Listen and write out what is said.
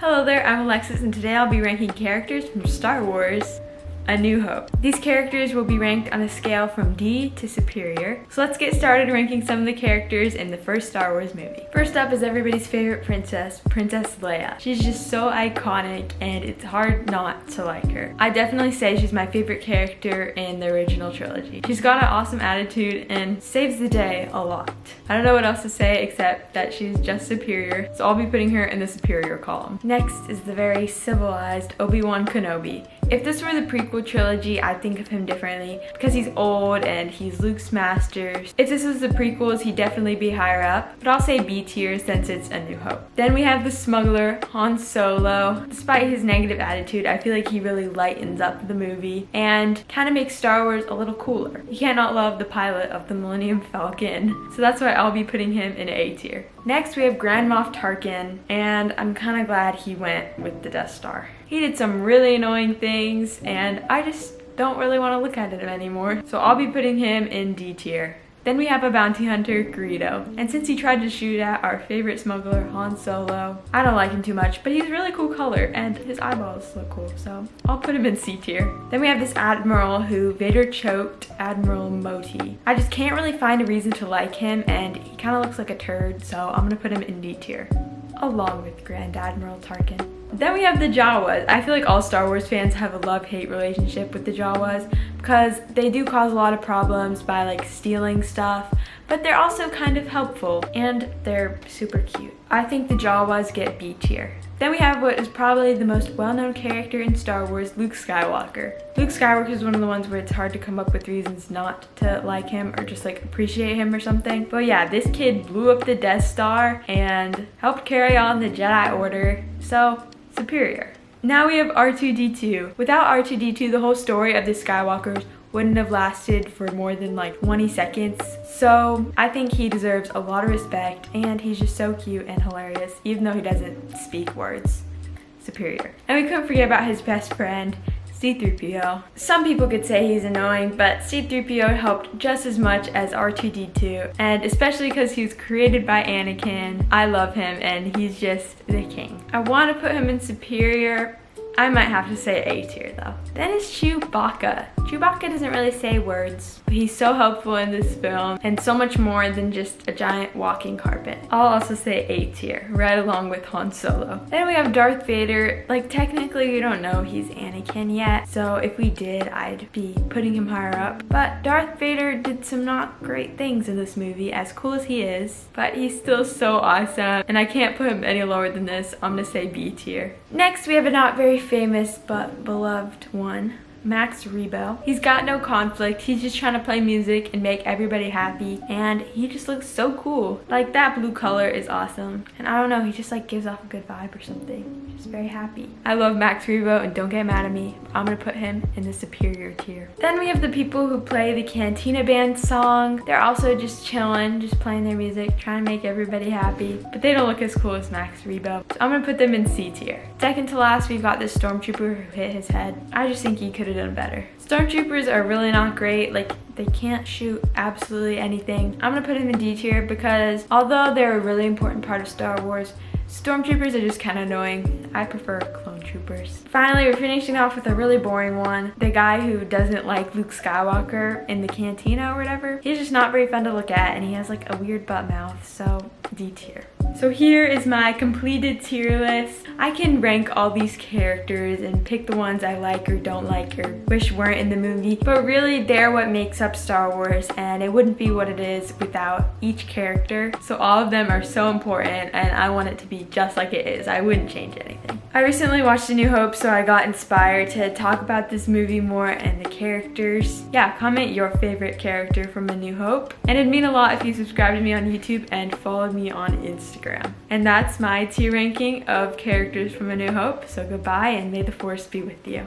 Hello there, I'm Alexis and today I'll be ranking characters from Star Wars A New Hope. These characters will be ranked on a scale from D to superior. So let's get started ranking some of the characters in the first Star Wars movie. First up is everybody's favorite princess, Princess Leia. She's just so iconic and it's hard not to like her. I definitely say she's my favorite character in the original trilogy. She's got an awesome attitude and saves the day a lot. I don't know what else to say except that she's just superior, so I'll be putting her in the superior column. Next is the very civilized Obi-Wan Kenobi. If this were the prequel trilogy, I'd think of him differently because he's old and he's Luke's master. If this was the prequels, he'd definitely be higher up, but I'll say B tier since it's A New Hope. Then we have the smuggler, Han Solo. Despite his negative attitude, I feel like he really lightens up the movie and kind of makes Star Wars a little cooler. You can't not love the pilot of the Millennium Falcon, so that's why I'll be putting him in A tier. Next we have Grand Moff Tarkin, and I'm kind of glad he went with the Death Star. He did some really annoying things and I just don't really want to look at him anymore, so I'll be putting him in D tier. Then we have a bounty hunter, Greedo, and since he tried to shoot at our favorite smuggler, Han Solo, I don't like him too much, but he's really cool color and his eyeballs look cool, so I'll put him in C tier. Then we have this admiral who Vader choked, Admiral Moti. I just can't really find a reason to like him and he kind of looks like a turd, so I'm gonna put him in D tier, along with Grand Admiral Tarkin. Then we have the Jawas. I feel like all Star Wars fans have a love-hate relationship with the Jawas because they do cause a lot of problems by like stealing stuff, but they're also kind of helpful and they're super cute. I think the Jawas get B tier. Then we have what is probably the most well-known character in Star Wars, Luke Skywalker. Luke Skywalker is one of the ones where it's hard to come up with reasons not to like him or just like appreciate him or something. But yeah, this kid blew up the Death Star and helped carry on the Jedi Order, so superior. Now we have R2-D2. Without R2-D2, the whole story of the Skywalkers wouldn't have lasted for more than like 20 seconds. So I think he deserves a lot of respect and he's just so cute and hilarious, even though he doesn't speak words. Superior. And we couldn't forget about his best friend, C-3PO. Some people could say he's annoying, but C-3PO helped just as much as R2-D2, and especially because he was created by Anakin. I love him and he's just the king. I want to put him in superior. I might have to say A tier though. Then is Chewbacca. Chewbacca doesn't really say words, but he's so helpful in this film and so much more than just a giant walking carpet. I'll also say A tier, right along with Han Solo. Then we have Darth Vader. Like technically we don't know he's Anakin yet, so if we did, I'd be putting him higher up. But Darth Vader did some not great things in this movie, as cool as he is, but he's still so awesome and I can't put him any lower than this. I'm gonna say B tier. Next we have a not very famous but beloved one, Max Rebo. He's got no conflict, he's just trying to play music and make everybody happy, and he just looks so cool. Like that blue color is awesome, and I don't know, he just like gives off a good vibe or something. Just very happy. I love Max Rebo and don't get mad at me, I'm gonna put him in the superior tier. Then we have the people who play the Cantina Band song. They're also just chilling, just playing their music, trying to make everybody happy, but they don't look as cool as Max Rebo, so I'm gonna put them in C tier. Second to last, we've got this stormtrooper who hit his head. I just think he could have done better. Stormtroopers are really not great, like they can't shoot absolutely anything. I'm gonna put him in D tier because although they're a really important part of Star Wars, Stormtroopers are just kind of annoying. I prefer clone troopers. Finally, we're finishing off with a really boring one. The guy who doesn't like Luke Skywalker in the cantina or whatever. He's just not very fun to look at and he has like a weird butt mouth, so D tier. So here is my completed tier list. I can rank all these characters and pick the ones I like or don't like or wish weren't in the movie, but really they're what makes up Star Wars and it wouldn't be what it is without each character. So all of them are so important and I want it to be just like it is. I wouldn't change anything. I recently watched A New Hope, so I got inspired to talk about this movie more and the characters. Yeah, comment your favorite character from A New Hope. And it'd mean a lot if you subscribed to me on YouTube and followed me on Instagram. And that's my tier ranking of characters from A New Hope. So goodbye and may the force be with you.